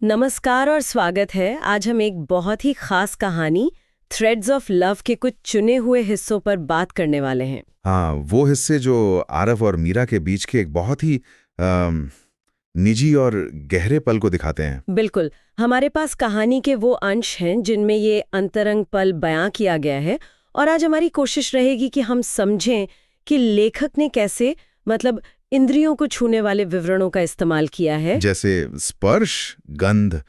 नमस्कार और स्वागत है। आज हम एक बहुत ही खास कहानी थ्रेड्स ऑफ लव के कुछ चुने हुए हिस्सों पर बात करने वाले हैं। हाँ, वो हिस्से जो आरव और मीरा के बीच के एक बहुत ही निजी और गहरे पल को दिखाते हैं। बिल्कुल, हमारे पास कहानी के वो अंश हैं जिनमें ये अंतरंग पल बयां किया गया है और आज हमारी कोशिश रहेगी कि हम समझें कि लेखक ने कैसे इंद्रियों को छूने वाले विवरणों का इस्तेमाल किया है, जैसे स्पर्श, गंध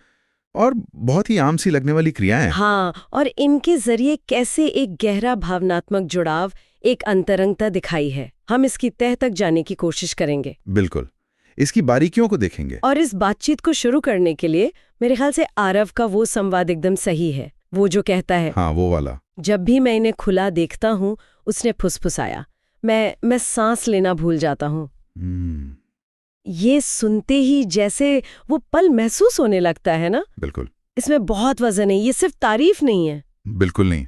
और बहुत ही आम सी लगने वाली क्रियाएं। हाँ, और इनके जरिए कैसे एक गहरा भावनात्मक जुड़ाव, एक अंतरंगता दिखाई है। हम इसकी तह तक जाने की कोशिश करेंगे। बिल्कुल, इसकी बारीकियों को देखेंगे। और इस बातचीत को शुरू करने के लिए मेरे ख्याल से आरव का वो संवाद एकदम सही है। वो जो कहता है, हाँ, वो वाला, जब भी मैं इन्हें खुला देखता हूँ, उसने फुसफुसाया, मैं सांस लेना भूल जाता हूँ। ये सुनते ही जैसे वो पल महसूस होने लगता है ना। बिल्कुल, इसमें बहुत वजन है, ये सिर्फ तारीफ नहीं है। बिल्कुल नहीं,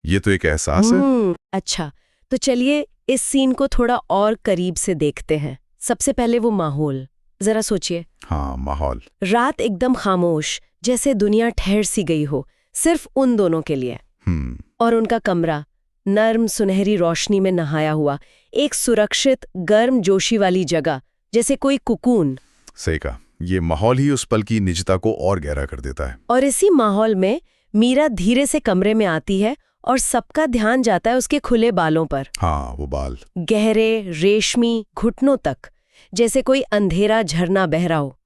ये तो एक एहसास है। अच्छा, तो चलिए इस सीन को थोड़ा और करीब से देखते हैं। सबसे पहले वो माहौल जरा सोचिए। हाँ, माहौल। रात एकदम खामोश, जैसे दुनिया ठहर सी गई हो, सिर्फ उन दोनों के लिए। और उनका कमरा नर्म सुनहरी रोशनी में नहाया हुआ, एक सुरक्षित गर्म जोशी वाली जगह, जैसे कोई कुकून। सही कहा, ये माहौल ही उस पल की निजता को और गहरा कर देता है। और इसी माहौल में मीरा धीरे से कमरे में आती है और सबका ध्यान जाता है उसके खुले बालों पर। हाँ, वो बाल गहरे, रेशमी, घुटनों तक, जैसे कोई अंधेरा झरना बह रहा हो।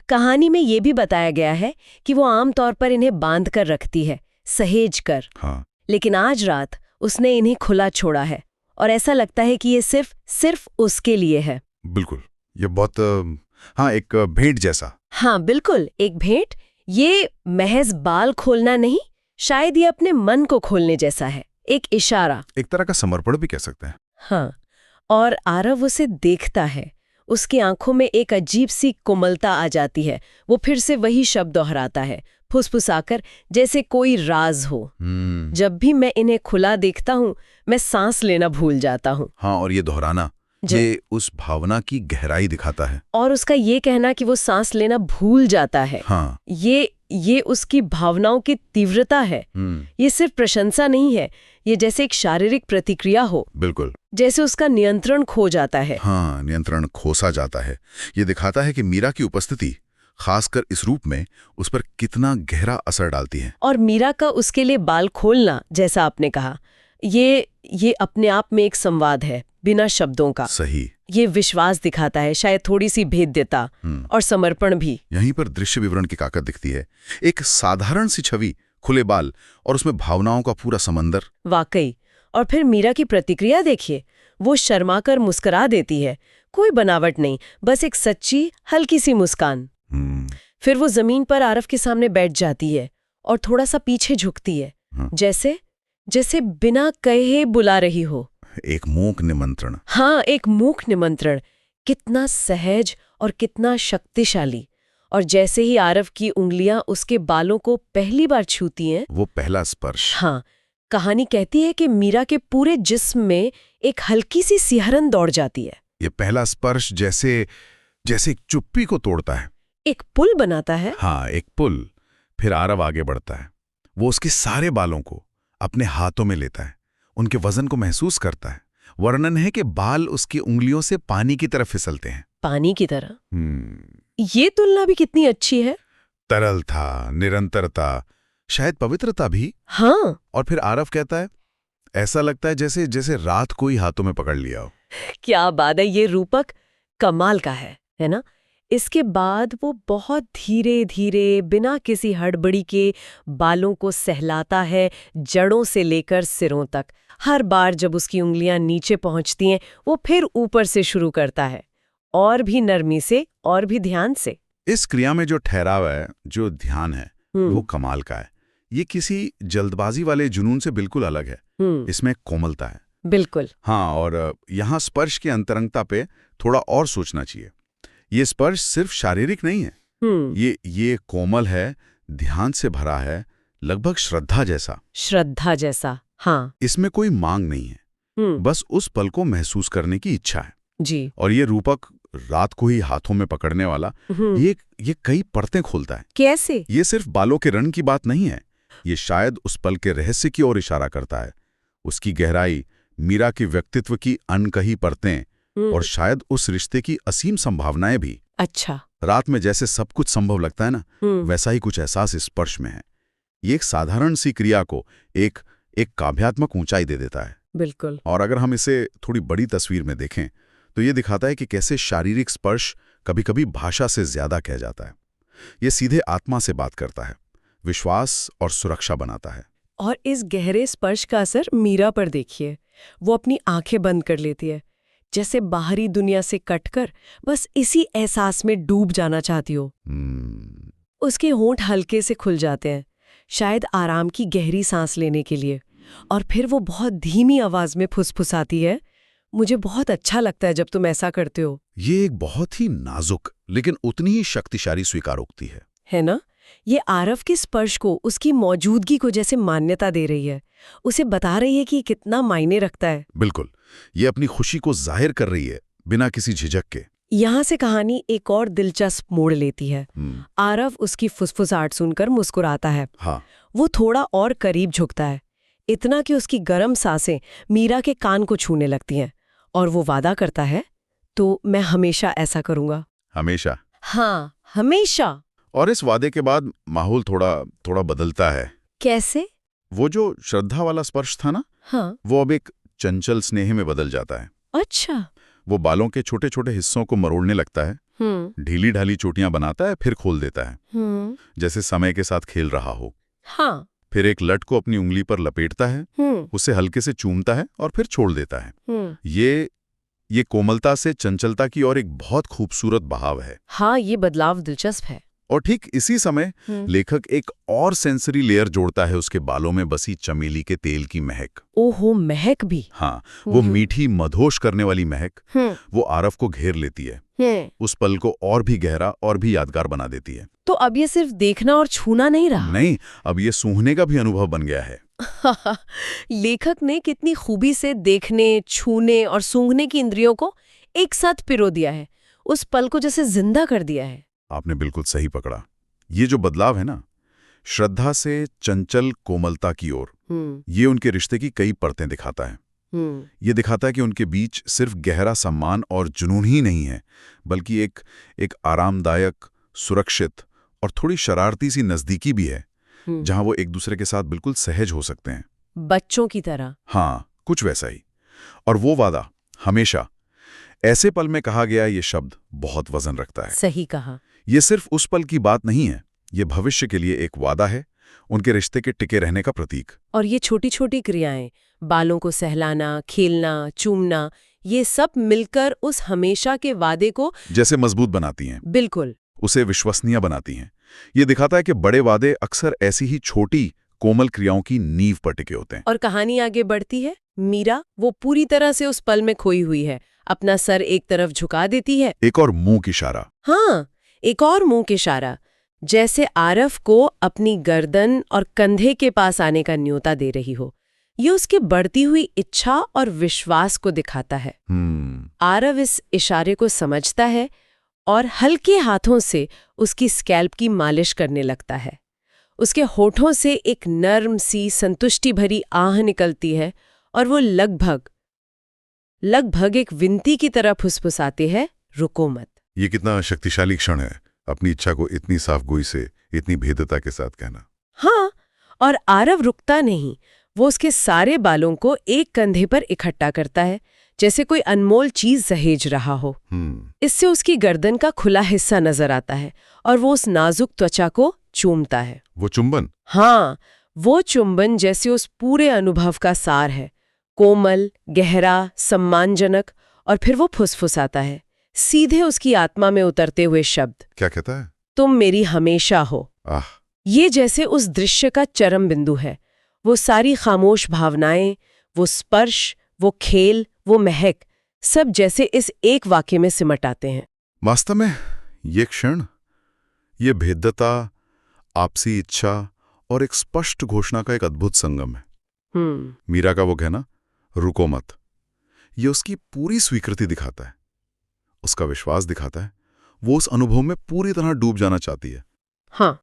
कहानी में ये भी बताया गया है कि वो आमतौर पर इन्हें बांध कर रखती है, सहेज कर। हाँ। लेकिन आज रात उसने इन्हें खुला छोड़ा है और ऐसा लगता है कि ये सिर्फ उसके लिए है। बिल्कुल, ये बहुत हाँ, एक भेंट जैसा। हाँ बिल्कुल, एक भेंट। ये महज बाल खोलना नहीं, शायद ये अपने मन को खोलने जैसा है, एक इशारा, एक तरह का समर्पण भी कह सकते हैं। हाँ। और आरव उसे देखता है, उसकी आंखों में एक अजीब सी कोमलता आ जाती है। वो फिर से वही शब्द दोहराता है, फुसफुसाकर, जैसे कोई राज हो। जब भी मैं इन्हें खुला देखता हूँ, मैं सांस लेना भूल जाता हूँ। हाँ, और ये दोहराना, ये उस भावना की गहराई दिखाता है। और उसका ये कहना कि वो सांस लेना भूल जाता है, हाँ, ये उसकी भावनाओं की तीव्रता है। ये सिर्फ प्रशंसा नहीं है, ये जैसे एक शारीरिक प्रतिक्रिया हो। बिल्कुल, जैसे उसका नियंत्रण खो जाता है। हाँ, नियंत्रण खोसा जाता है। ये दिखाता है कि मीरा की उपस्थिति, खासकर इस रूप में, उस पर कितना गहरा असर डालती है। और मीरा का उसके लिए बाल खोलना, जैसा आपने कहा, ये अपने आप में एक संवाद है, बिना शब्दों का। सही। ये विश्वास दिखाता है, शायद थोड़ी सी भेद्यता और समर्पण भी। यहीं पर दृश्य विवरण की ताकत दिखती है। एक साधारण सी छवि, खुले बाल, और उसमें भावनाओं का पूरा समंदर। वाकई। और फिर मीरा की प्रतिक्रिया देखिए, वो शर्माकर मुस्कुरा देती है, कोई बनावट नहीं, बस एक सच्ची हल्की सी मुस्कान। फिर वो जमीन पर आरव के सामने बैठ जाती है और थोड़ा सा पीछे झुकती है, जैसे बिना कहे बुला रही हो। एक मूक निमंत्रण। हाँ, एक मूक निमंत्रण। कितना सहज और कितना शक्तिशाली। और जैसे ही आरव की उंगलियां उसके बालों को पहली बार छूती हैं, वो पहला स्पर्श। हाँ, कहानी कहती है कि मीरा के पूरे जिस्म में एक हल्की सी सिहरन दौड़ जाती है। ये पहला स्पर्श जैसे एक चुप्पी को तोड़ता है, एक पुल बनाता है। हाँ, एक पुल। फिर आरव आगे बढ़ता है, वो उसके सारे बालों को अपने हाथों में लेता है, उनके वजन को महसूस करता है। वर्णन है कि बाल उसकी उंगलियों से पानी की तरफ फिसलते हैं। पानी की तरह? ये तुलना भी कितनी अच्छी है। तरलता, निरंतरता, शायद पवित्रता भी। हाँ। और फिर आरव कहता है, ऐसा लगता है जैसे रात कोई हाथों में पकड़ लिया हो। क्या बात है, ये रूपक कमाल का है ना। इसके बाद वो बहुत धीरे धीरे, बिना किसी हड़बड़ी के, बालों को सहलाता है, जड़ों से लेकर सिरों तक। हर बार जब उसकी उंगलियां नीचे पहुंचती हैं, वो फिर ऊपर से शुरू करता है, और भी नरमी से, और भी ध्यान से। इस क्रिया में जो ठहराव है, जो ध्यान है, वो कमाल का है। ये किसी जल्दबाजी वाले जुनून से बिल्कुल अलग है। इसमें कोमलता है। बिल्कुल। हाँ, और यहाँ स्पर्श की अंतरंगता पे थोड़ा और सोचना चाहिए। ये स्पर्श सिर्फ शारीरिक नहीं है, ये कोमल है, ध्यान से भरा है, लगभग श्रद्धा जैसा। हाँ। इसमें कोई मांग नहीं है, बस उस पल को महसूस करने की इच्छा है। जी। और ये रूपक रात को ही हाथों में पकड़ने वाला, ये कई परतें खोलता है। कैसे? ये सिर्फ बालों के रंग की बात नहीं है, ये शायद उस पल के रहस्य की ओर इशारा करता है। उसकी गहराई, मीरा के व्यक्तित्व की अनकही परतें, और शायद उस रिश्ते की असीम संभावनाएं भी। अच्छा। रात में जैसे सब कुछ संभव लगता है ना, वैसा ही कुछ एहसास इस स्पर्श में है। ये एक साधारण सी क्रिया को एक काव्यात्मक ऊंचाई दे देता है। बिल्कुल। और अगर हम इसे थोड़ी बड़ी तस्वीर में देखें तो ये दिखाता है कि कैसे शारीरिक स्पर्श कभी-कभी भाषा से ज्यादा कह जाता है। ये सीधे आत्मा से बात करता है, विश्वास और सुरक्षा बनाता है। और इस गहरे स्पर्श का असर मीरा पर देखिए। वो अपनी आंखें बंद कर लेती है, जैसे बाहरी दुनिया से कटकर बस इसी एहसास में डूब जाना चाहती हो। उसके होंठ हल्के से खुल जाते हैं, शायद आराम की गहरी सांस लेने के लिए। और फिर वो बहुत धीमी आवाज में फुसफुसाती है, मुझे बहुत अच्छा लगता है जब तुम ऐसा करते हो। ये एक बहुत ही नाजुक लेकिन उतनी ही शक्तिशाली स्वीकारोक्ति है ना? ये आरव के स्पर्श को, उसकी मौजूदगी को जैसे मान्यता दे रही है, उसे बता रही है कि कितना मायने रखता है। बिल्कुल, ये अपनी खुशी को जाहिर कर रही है बिना किसी झिझक के। यहाँ से कहानी एक और दिलचस्प मोड़ लेती है। आरव उसकी फुसफुसाहट सुनकर मुस्कुराता है। हाँ। वो थोड़ा और करीब झुकता है, इतना कि उसकी गर्म सांसें मीरा के कान को छूने लगती हैं, और वो वादा करता है, तो मैं हमेशा ऐसा करूंगा। हमेशा? हाँ, हमेशा। और इस वादे के बाद माहौल थोड़ा बदलता है। कैसे? वो जो श्रद्धा वाला स्पर्श था ना, हाँ, वो अब एक चंचल स्नेह में बदल जाता है। अच्छा। वो बालों के छोटे छोटे हिस्सों को मरोड़ने लगता है, ढीली ढाली चोटियां बनाता है, फिर खोल देता है, जैसे समय के साथ खेल रहा हो। हाँ। फिर एक लट को अपनी उंगली पर लपेटता है, उसे हल्के से चूमता है और फिर छोड़ देता है। ये कोमलता से चंचलता की और एक बहुत खूबसूरत बहाव है। हाँ, ये बदलाव दिलचस्प है। और ठीक इसी समय लेखक एक और सेंसरी लेयर जोड़ता है, उसके बालों में बसी चमेली के तेल की महक। ओहो, महक भी। हाँ, वो मीठी मधोश करने वाली महक वो आरव को घेर लेती है, उस पल को और भी गहरा और भी यादगार बना देती है। तो अब ये सिर्फ देखना और छूना नहीं रहा। नहीं, अब ये सूंघने का भी अनुभव बन गया है। लेखक ने कितनी खूबी से देखने, छूने और सूंघने की इंद्रियों को एक साथ पिरो दिया है, उस पल को जैसे जिंदा कर दिया है। आपने बिल्कुल सही पकड़ा। ये जो बदलाव है ना, श्रद्धा से चंचल कोमलता की ओर, ये उनके रिश्ते की कई परतें दिखाता है। ये दिखाता है कि उनके बीच सिर्फ गहरा सम्मान और जुनून ही नहीं है, बल्कि एक आरामदायक, सुरक्षित और थोड़ी शरारती सी नजदीकी भी है, जहां वो एक दूसरे के साथ बिल्कुल सहज हो सकते हैं, बच्चों की तरह। हाँ, कुछ वैसा ही। और वो वादा, हमेशा, ऐसे पल में कहा गया ये शब्द बहुत वजन रखता है। सही कहा। ये सिर्फ उस पल की बात नहीं है, ये भविष्य के लिए एक वादा है, उनके रिश्ते के टिके रहने का प्रतीक। और ये छोटी छोटी क्रियाएं, बालों को सहलाना, खेलना, चूमना, ये सब मिलकर उस हमेशा के वादे को जैसे मजबूत बनाती हैं। बिल्कुल। उसे विश्वसनीय बनाती हैं। ये दिखाता है कि बड़े वादे अक्सर ऐसी ही छोटी कोमल क्रियाओं की नींव पर टिके होते हैं। और कहानी आगे बढ़ती है। मीरा, वो पूरी तरह से उस पल में खोई हुई है, अपना सर एक तरफ झुका देती है। एक और मुंह की इशारा। हाँ, एक और मुंह की इशारा, जैसे आरव को अपनी गर्दन और कंधे के पास आने का न्योता दे रही हो। ये उसकी बढ़ती हुई इच्छा और विश्वास को दिखाता है। आरव इस इशारे को समझता है और हल्के हाथों से उसकी स्कैल्प की मालिश करने लगता है। उसके होठों से एक नर्म सी संतुष्टि भरी आह निकलती है और वो लगभग एक विनती की तरह फुसफुसाते हैं, रुको मत। ये कितना शक्तिशाली क्षण है, अपनी इच्छा को इतनी साफगोई से, इतनी भेद्यता के साथ कहना। हाँ, और आरव रुकता नहीं, वो उसके सारे बालों को एक कंधे पर इकट्ठा करता है, जैसे कोई अनमोल चीज सहेज रहा हो। इससे उसकी गर्दन का खुला हिस्सा नजर आता है और वो उस नाजुक त्वचा को चूमता है। वो चुंबन? हाँ, वो चुंबन जैसे उस पूरे अनुभव का सार है, कोमल, गहरा, सम्मानजनक। और फिर वो फुसफुसाता है, सीधे उसकी आत्मा में उतरते हुए शब्द। क्या कहता है? तुम मेरी हमेशा हो। ये जैसे उस दृश्य का चरम बिंदु है। वो सारी खामोश भावनाएं, वो स्पर्श, वो खेल, वो महक, सब जैसे इस एक वाक्य में सिमट आते हैं। वास्तव में ये क्षण, ये भेद्यता, आपसी इच्छा और एक स्पष्ट घोषणा का एक अद्भुत संगम है। मीरा का वो कहना, रुको मत, ये उसकी पूरी स्वीकृति दिखाता है। उसका विश्वास दिखाता है। वो उस अनुभव में पूरी तरह डूब जाना चाहती है। हाँ।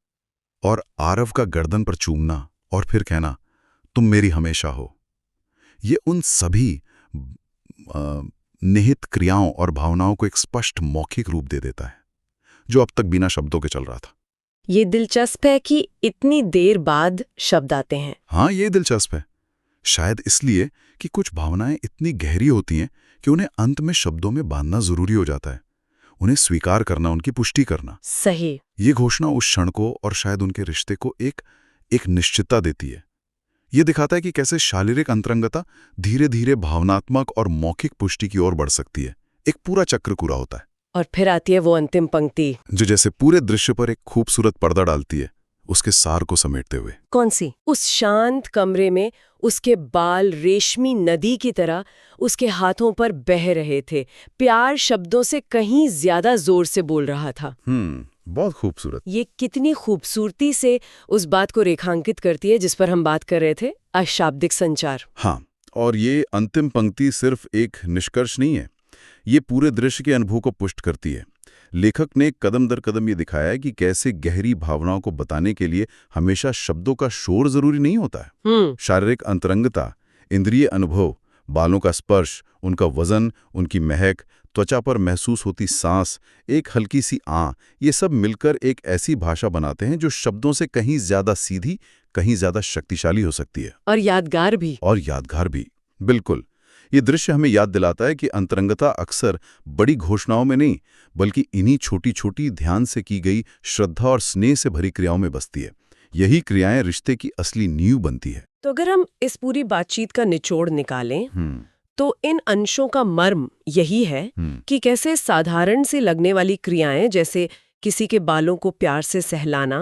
और आरव का गर्दन पर चूमना और फिर कहना, तुम मेरी हमेशा हो, ये उन सभी निहित क्रियाओं और भावनाओं को एक स्पष्ट मौखिक रूप दे देता है, जो अब तक बिना शब्दों के चल रहा था। ये दिलचस्प है कि इतनी देर बाद शब्द आते हैं। हाँ, ये दिलचस्प है। शायद इसलिए कि कुछ भावनाएं इतनी गहरी होती हैं कि उन्हें अंत में शब्दों में बांधना जरूरी हो जाता है, उन्हें स्वीकार करना, उनकी पुष्टि करना। सही। ये घोषणा उस क्षण को और शायद उनके रिश्ते को एक निश्चितता देती है। ये दिखाता है कि कैसे शारीरिक अंतरंगता धीरे धीरे भावनात्मक और मौखिक पुष्टि की ओर बढ़ सकती है। एक पूरा चक्र पूरा होता है। और फिर आती है वो अंतिम पंक्ति, जो जैसे पूरे दृश्य पर एक खूबसूरत पर्दा डालती है, उसके सार को समेटते हुए। कौन सी? उस शांत कमरे में उसके बाल रेशमी नदी की तरह उसके हाथों पर बह रहे थे। प्यार शब्दों से कहीं ज्यादा जोर से बोल रहा था। बहुत खूबसूरत। ये कितनी खूबसूरती से उस बात को रेखांकित करती है जिस पर हम बात कर रहे थे, अशाब्दिक संचार। हाँ, और ये अंतिम पंक्ति सिर्फ एक निष्कर्ष नहीं है, ये पूरे दृश्य के अनुभव को पुष्ट करती है। लेखक ने कदम दर कदम ये दिखाया है कि कैसे गहरी भावनाओं को बताने के लिए हमेशा शब्दों का शोर जरूरी नहीं होता है। शारीरिक अंतरंगता, इंद्रिय अनुभव, बालों का स्पर्श, उनका वजन, उनकी महक, त्वचा पर महसूस होती सांस, एक हल्की सी ये सब मिलकर एक ऐसी भाषा बनाते हैं जो शब्दों से कहीं ज्यादा सीधी, कहीं ज्यादा शक्तिशाली हो सकती है। और यादगार भी। बिल्कुल। ये दृश्य हमें याद दिलाता है कि अंतरंगता अक्सर बड़ी घोषणाओं में नहीं, बल्कि इन्हीं छोटी छोटी ध्यान से की गई श्रद्धा और स्नेह से भरी क्रियाओं में बसती है। यही क्रियाएं रिश्ते की असली नींव बनती है। तो अगर हम इस पूरी बातचीत का निचोड़ निकालें तो इन अंशों का मर्म यही है कि कैसे साधारण से लगने वाली क्रियाएं, जैसे किसी के बालों को प्यार से सहलाना,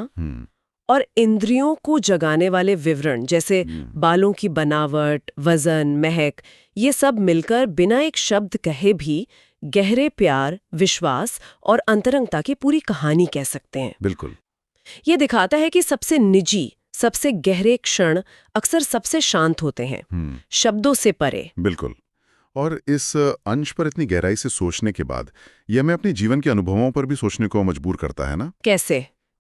और इंद्रियों को जगाने वाले विवरण, जैसे बालों की बनावट, वजन, महक, ये सब मिलकर बिना एक शब्द कहे भी गहरे प्यार, विश्वास और अंतरंगता की पूरी कहानी कह सकते हैं। बिल्कुल। ये दिखाता है कि सबसे निजी, सबसे गहरे क्षण अक्सर सबसे शांत होते हैं, शब्दों से परे। बिल्कुल। और इस अंश पर इतनी गहराई से सोचने के बाद यह हमें अपने जीवन के अनुभवों पर भी सोचने को मजबूर करता है ना।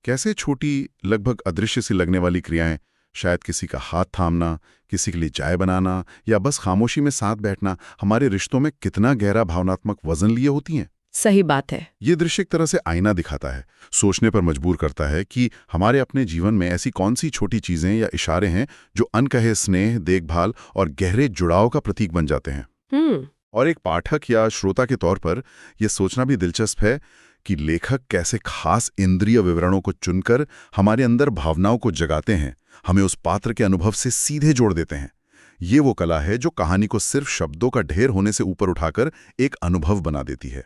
कैसे छोटी, लगभग अदृश्य सी लगने वाली क्रियाएं, शायद किसी का हाथ थामना, किसी के लिए चाय बनाना या बस खामोशी में साथ बैठना, हमारे रिश्तों में कितना गहरा भावनात्मक वजन लिए होती हैं। सही बात है। ये दृश्य एक तरह से आईना दिखाता है, सोचने पर मजबूर करता है कि हमारे अपने जीवन में ऐसी कौन सी छोटी चीजें या इशारे हैं जो अनकहे स्नेह, देखभाल और गहरे जुड़ाव का प्रतीक बन जाते हैं। और एक पाठक या श्रोता के तौर पर यह सोचना भी दिलचस्प है कि लेखक कैसे खास इंद्रिय विवरणों को चुनकर हमारे अंदर भावनाओं को जगाते हैं, हमें उस पात्र के अनुभव से सीधे जोड़ देते हैं। ये वो कला है जो कहानी को सिर्फ शब्दों का ढेर होने से ऊपर उठाकर एक अनुभव बना देती है।